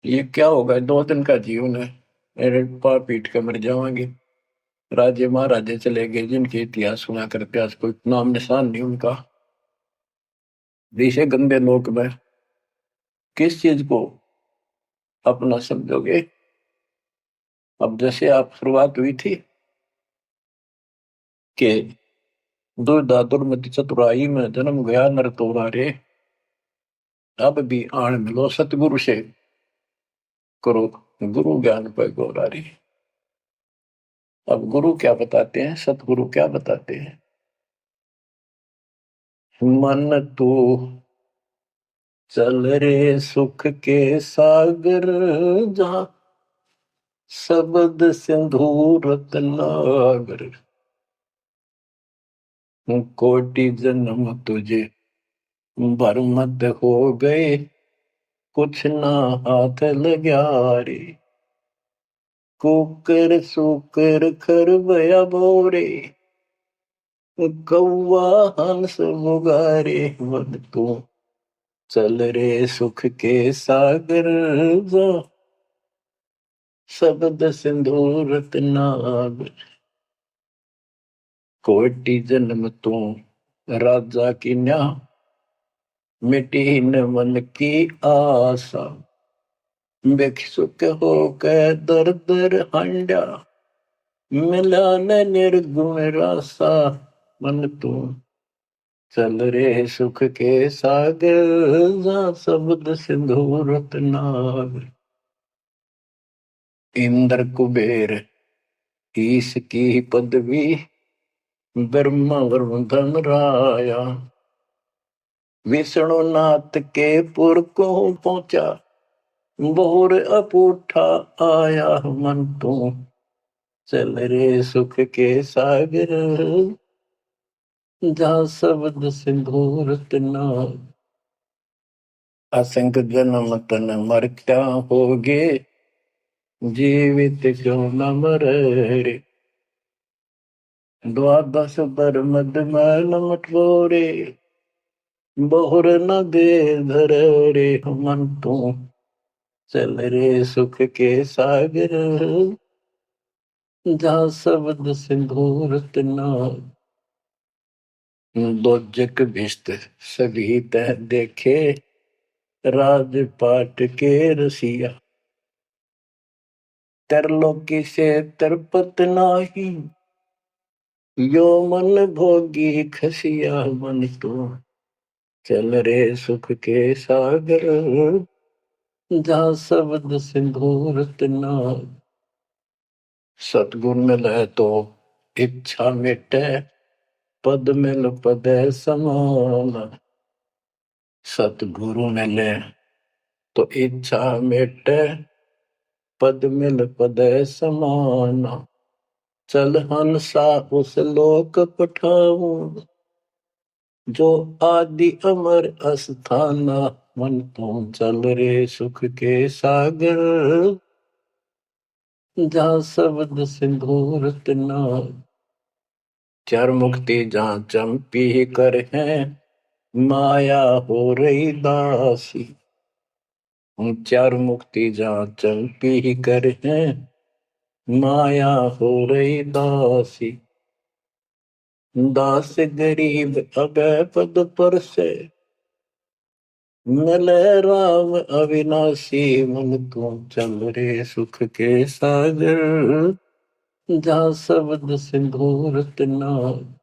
ये क्या होगा, 2 दिन का जीवन है, मेरे पार पीट के मर जाएंगे। राजे महाराजे चले गए, जिनके इतिहास सुना करते, आज कोई नाम निशान नहीं उनका। जैसे गंदे लोक में किस चीज को अपना समझोगे? अब जैसे आप शुरुआत हुई थी कि दुर्धा दुर्मति चतुराई में जन्म गया नर तोरा रे, अब भी आण मिलो सतगुरु से, करो गुरु ज्ञान पर गौरा रे। अब गुरु क्या बताते हैं, सतगुरु क्या बताते हैं? मन तू चल रे सुख के सागर, जहां शब्द सिंधु रतनागर, कोटि जन्म तुझे बरमत हो गए, कुछ ना हाथ लग्या रे। कुकर सुकर खरबया भोरे, कौवा हंस मुगारे। मन तू चल रे सुख के सागर जा, शब्द सिंदूर रत्नागर। कोटि जन्म तू राजा की न्या, मिटी न मन की आशा। भिक्षुक होकर दर दर हंडा, मिला न निर्गुण रासा। मन तू चल रे सुख के सागर जा, शब्द सिंधु रत्नागर। इंद्र कुबेर ईश की पदवी, ब्रह्मा वरुण धन राया। विष्णु नाथ के पुर को पहुंचा, बोर अपूठा आया। मन तू चल रे सुख के सागर जा, शब्द सिंधु रत्नागर। असंख्य जन्म तन मरता होगे, जीवित क्यों न मरे। द्वादश बर मद मैल मटोरे, बहुर न दे धर रे। मन तू चल रे सुख के सागर जा, शब्द सिंधु रत्नागर। दोजक भिष्ट सभी तह देखे, राजपाट के रसिया। तरलोकी से तरपत नाही, यो मन भोगी खसिया। मन तू चल रे सुख के सागर जा, शब्द सिंधु रत्नागर। सतगुण मिले तो इच्छा मिटे, पद मिल पद समान। सतगुरु मिले तो इच्छा मिटे, पद मिल पद समान। चल हंसा उस लोक पठाऊं, जो आदि अमर अस्थाना। मन तू चल रे सुख के सागर जा, शब्द सिंधु रत्नागर। चार मुक्ति जहाँ चंपी कर है, माया हो रही दासी। चार मुक्ति जहाँ चंपी कर है, माया हो रही दासी। दास गरीब अभय पद पर से, मिले राम अविनाशी। मन तू चल रे सुख के सागर जा, शब्द सिंधु रत्नागर।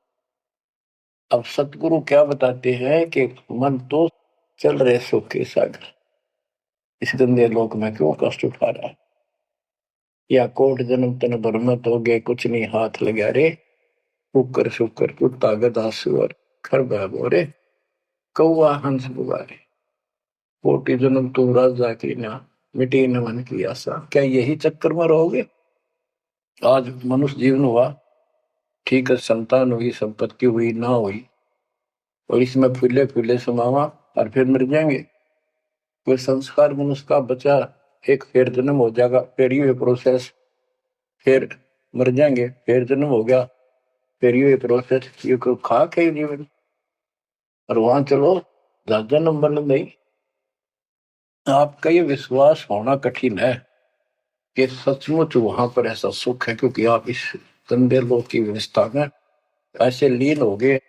अब सतगुरु क्या बताते हैं कि मन तो चल रहे सुख के सागर, इस गंदे लोक में क्यों कष्ट उठा रहा है। या कोट जन्म तन भरमत हो गए, कुछ नहीं हाथ लगा रे। कुकर शुकर कुत्ता गधा सुअर खरबा बोरे, कौवा हंस बुगारे। कोटि जन्म तू राजा की ना, मिटी न मन की आशा। क्या यही चक्कर में रहोगे? आज मनुष्य जीवन हुआ, ठीक है, संतान हुई, संपत्ति हुई ना हुई, और इसमें फूले फूले समावा और फिर मर जाएंगे। कोई संस्कार मनुष्य का बचा, एक फिर जन्म हो जाएगा, फिर ये प्रोसेस, फिर मर जाएंगे, फिर जन्म हो गया, फिर ये प्रोसेस। ये कोई खाक है जीवन? और वहां चलो ज्यादा नंबर नहीं। आपका ये विश्वास होना कठिन है कि सचमुच वहां पर ऐसा सुख है, क्योंकि आप इस गंदे लोक की व्यवस्था में ऐसे लीन हो गए,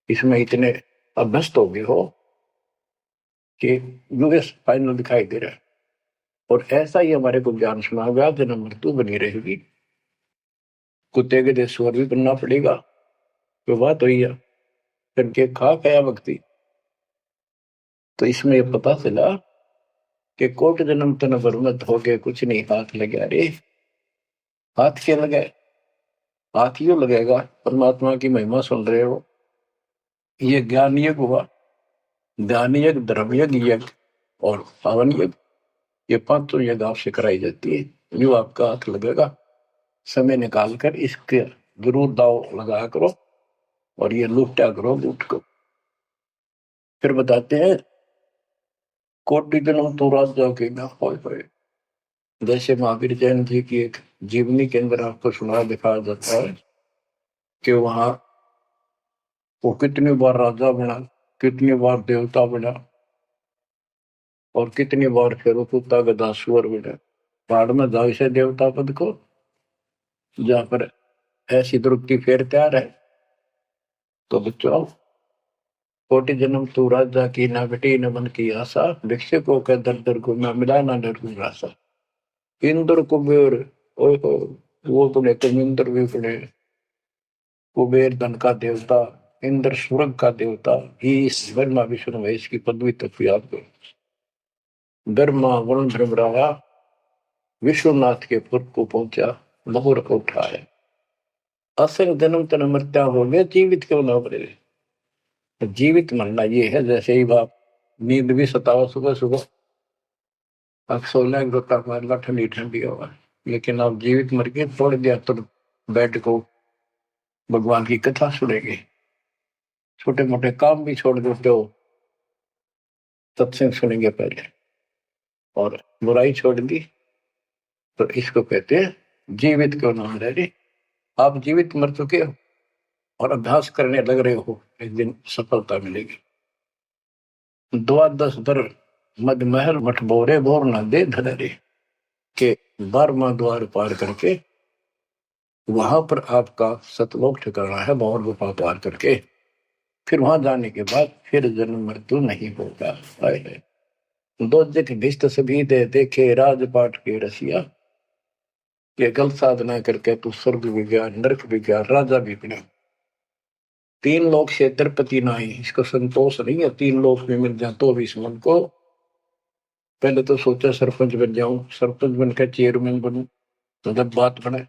इसमें इतने अभ्यस्त हो गए हो कि यूएस फाइनल दिखाई दे रहा है। और ऐसा ही हमारे को ज्ञान सुना गया, जन्म मृत्यु बनी रहेगी, कुत्ते के देश स्वर भी बनना पड़ेगा। तो बात हुई है, फिर के खा गया भक्ति। तो इसमें ये पता चला कि कोट जन्म तन बरमत हो गए, कुछ नहीं हाथ लगे रे। हाथ क्या लगे? हाथ यो लगेगा, परमात्मा की महिमा सुन रहे हो। ये ज्ञान यज्ञ हुआ, ध्यान यज्ञ, धर्म यज्ञ और पावन यज्ञ, ये पांचों यज्ञ आपसे कराई जाती है। जो आपका हाथ लगेगा, समय निकाल कर इसके जरूर दाव लगाया करो। और ये लूटा करो लूट को। फिर बताते हैं कोटि जन्म तो राजा के ना होए। जैसे महावीर जैन जी की एक जीवनी के अंदर आपको सुना दिखाया जाता है कि वहां वो कितनी बार राजा बना, कितनी बार देवता बना, और कितनी बार फिर वो कुत्ता गधा सुअर बना। पहाड़ में जाओ से देवता पद को, जहां पर ऐसी द्रुपति फेर तैयार है। तो बच्चों, कोटि जन्म तू राजा की ना बेटी न मन की आशा, भिक्षुकों के दर दर को मैं मिला ना डर रासा। इंद्र कुबेर, ओए हो, वो बने कमिंद्र भी बने। कुबेर धन का देवता, इंद्र स्वर्ग का देवता, ईश ब्रह्मा विष्णु महेश की पदवी तक भी आपको। ब्रह्मा वरुण भ्रमराया विश्वनाथ के पुर को पहुंचा, बहुर को उठाया। असल जन्म तन मृत्या हो गया, जीवित क्यों ना बने। जीवित मरना ये है, जैसे ही बाप नींद भी सताओ सुबह सुबह, अब सोलह गोता मारला ठंडी ठंडी हवा, लेकिन आप जीवित मर के छोड़ दिया तो बेड को भगवान की कथा सुनेंगे, छोटे मोटे काम भी छोड़ देते हो, सत्संग सुनेंगे पहले, और बुराई छोड़ दी। तो इसको कहते हैं जीवित क्यों ना रह रही। आप जीवित मर चुके हो और अभ्यास करने लग रहे हो, एक दिन सफलता मिलेगी। द्वादश दर मद महल मठ बोरे बोर न दे धरे के 12वां द्वार पार करके वहां पर आपका सतलोक ठिकाना है, भौर गुफा पार करके फिर वहां जाने के बाद फिर जन्म मृत्यु नहीं होगा। दो जग भिष्ट सभी दे देखे राजपाट के रसिया, ये गलत साधना करके तू स्वर्ग भी गया, नरक भी गया, राजा भी बना। तीन लोग क्षेत्रपति ना ही, इसको संतोष नहीं है, तीन लोग में मिल जाए तो भी इस मन को। पहले तो सोचा सरपंच बन जाऊं, सरपंच बनकर चेयरमैन बनूं, तो जब बात बने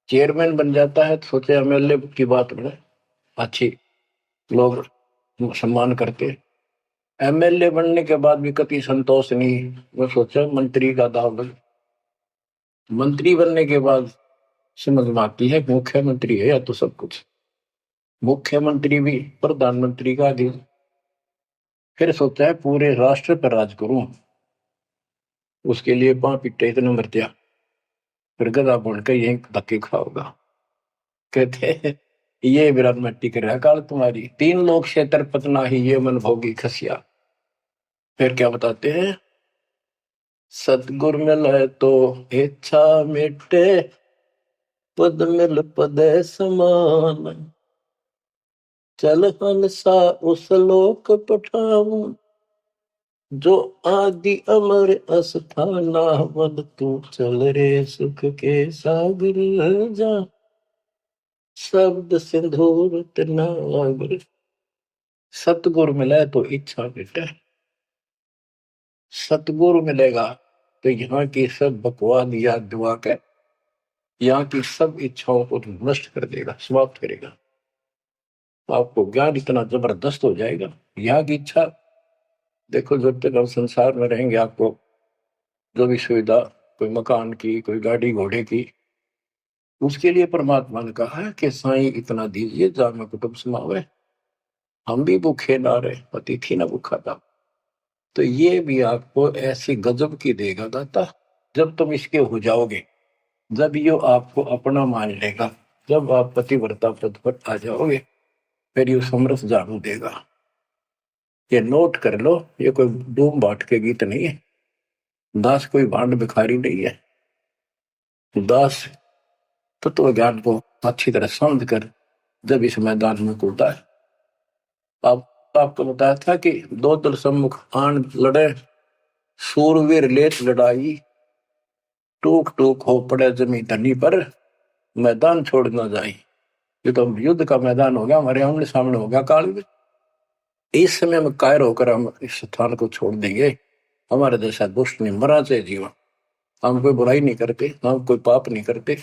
चेयरमैन बन जाता है तो सोचे एमएलए की बात बने, अच्छी लोग सम्मान करते। एमएलए बनने के बाद भी कभी संतोष नहीं, वो सोचा मंत्री का दाव लगे। मंत्री बनने के बाद समझ में आती है मुख्यमंत्री है या तो सब कुछ, मुख्यमंत्री भी प्रधानमंत्री का अधीन। फिर सोचा है पूरे राष्ट्र पर राज करूं, उसके लिए पां पिट्टे इतने मर दिया, फिर गधा बनकर यही धक्के खाओगा। कहते हैं ये विराट मट्टी कर रहा काल तुम्हारी, तीन लोग क्षेत्र पतना ही ये मन भोगी खसिया। फिर क्या बताते हैं, सतगुर मिले तो इच्छा मिटे, पद मिल पद समान, चल हंसा उस लोक पठाऊं, जो आदि अमर अस्थाना, मन तू चल रे सुख के सागर जा, शब्द सिंधुर नागर। सतगुरु मिले तो इच्छा मिटे, सतगुरु मिलेगा तो यहाँ की सब बकवाद याद दुआ के यहाँ की सब इच्छाओं को नष्ट कर देगा, समाप्त करेगा। आपको ज्ञान इतना जबरदस्त हो जाएगा। यहाँ की इच्छा देखो, जब तक हम संसार में रहेंगे आपको जो भी सुविधा, कोई मकान की, कोई गाड़ी घोड़े की, उसके लिए परमात्मा ने कहा है कि साईं इतना दीजिए जा में कुटुंब समावे, हम भी भूखे ना रहे, अतिथि ना भूखा था। तो ये भी आपको ऐसी गजब की देगा दाता, जब तुम इसके हो जाओगे, जब ये आपको अपना मान लेगा, जब आप पतिव्रता पद पर आ जाओगे, फिर ये समरस झाड़ू देगा। ये नोट कर लो, ये कोई डूम बाट के गीत नहीं है, दास कोई भांड भिखारी नहीं है। दास तत्व ज्ञान को अच्छी तरह समझ कर जब इस मैदान में कूदा है। आपको बताया था कि दो दल सम्मुख आन लड़े, सूरवीर लेत लड़ाई, टूक टूक हो पड़े जमी धनी पर, मैदान छोड़ ना जाए। ये तो युद्ध का मैदान हो गया, हमारे आमने सामने हो गया काल में। इस समय हम कायर होकर हम इस स्थान को छोड़ देंगे। हमारे जैसा दुष्ट नहीं मरा चाहे जीवन, हम कोई बुराई नहीं करते, हम कोई पाप नहीं करते,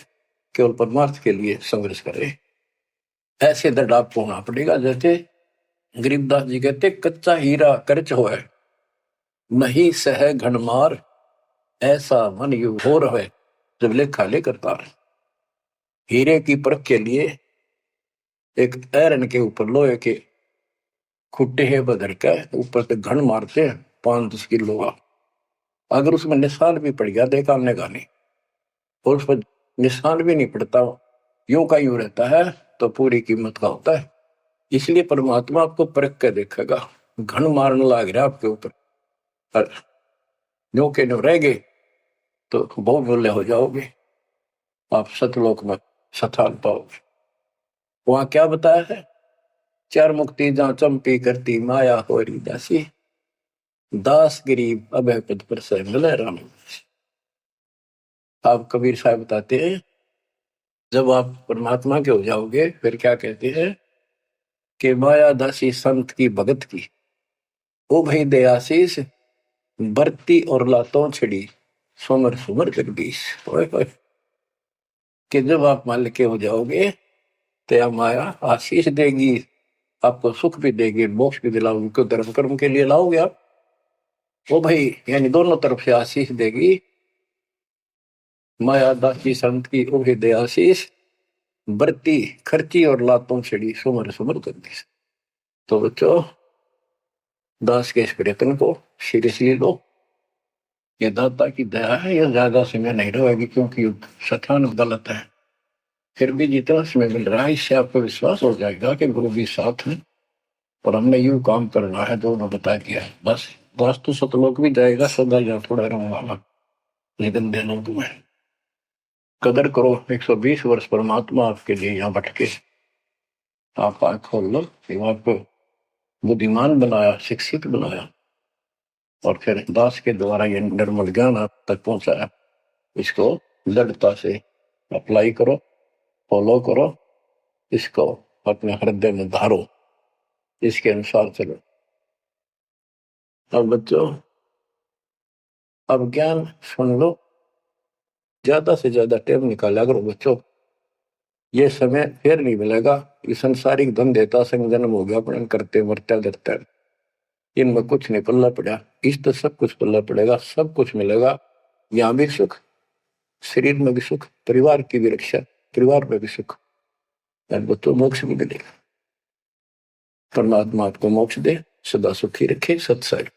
केवल परमार्थ के लिए संघर्ष करें। ऐसे दृढ़ आपको होना पड़ेगा। जैसे गरीबदास जी कहते, कच्चा हीरा करच होए, नहीं सह घनमार, ऐसा मन यु हो रहे जब लेखा ले करता है। हीरे की परख के लिए एक ऐरन के ऊपर लोहे के खुट्टे है बदर का, ऊपर से घन मारते हैं 5-10 किलो का। अगर उसमें निशान भी पड़ गया देखा हमने गाने, और उस पर निशान भी नहीं पड़ता, यूं का यूं रहता है, तो पूरी कीमत का होता है। इसलिए परमात्मा आपको परख के देखेगा। घन मारने लग रहा आपके ऊपर, और न्यो के न्यो रह गए तो बहुमूल्य हो जाओगे, आप सतलोक में स्थान पाओगे। वहां क्या बताया है? चार मुक्ति जहां चंपी करती माया होरी दासी, दास गरीब अभय पद पर से मिले राम। आप कबीर साहब बताते हैं जब आप परमात्मा के हो जाओगे फिर क्या कहते हैं कि माया दासी संत की भगत की, ओ भाई दयाशीष बरती और लातों छिड़ी, सुमर सुमर जगदीश। कि जब आप मान के हो जाओगे तो यह माया आशीष देगी, आपको सुख भी देगी, मोक्ष भी दिलाओगी। क्यों? धर्म कर्म के लिए लाओगे आप, वो भाई यानी दोनों तरफ से आशीष देगी। माया दासी संत की ओ दे आशीष, बरती खर्ची और लातों छिड़ी, सुमर सुमर जगदीश। तो बच्चों, दास के इस प्रयत्न को सीरियसली लो। ये दाता की दया है, ये ज्यादा समय नहीं रहेगी क्योंकि स्थान गलत है। फिर भी जितना समय मिल रहा है इससे आपको विश्वास हो जाएगा कि गुरु भी साथ है और हमने यूं काम करना है जो उन्होंने बता दिया है। बस वास्तु सतलोक भी जाएगा, सदा या थोड़ा रहूंगा, लेकिन देनों तुम्हें कदर करो। 120 वर्ष परमात्मा आपके लिए यहाँ भटके, आप आंख खोल लो। आपको बुद्धिमान बनाया, शिक्षित बनाया, और फिर दास के द्वारा ये निर्मल ज्ञान आप तक पहुंचाया। इसको दृढ़ता से अप्लाई करो, फॉलो करो, इसको अपने हृदय में धारो, इसके अनुसार चलो। अब बच्चों, अब ज्ञान सुन लो, ज्यादा से ज्यादा टाइम निकाला करो बच्चों। ये समय फिर नहीं मिलेगा। ये संसारिक धन देता संग जन्म हो गया, अपने करते मरते डरते, इनमें कुछ नहीं पल्ला पड़ा। इस तो सब कुछ पल्ला पड़ेगा, सब कुछ मिलेगा। यहाँ भी सुख, शरीर में भी सुख, परिवार की भी रक्षा, परिवार में भी सुख, बच्चों मोक्ष भी मिलेगा। परमात्मा आपको मोक्ष दे, सदा सुखी रखे। सत्संग।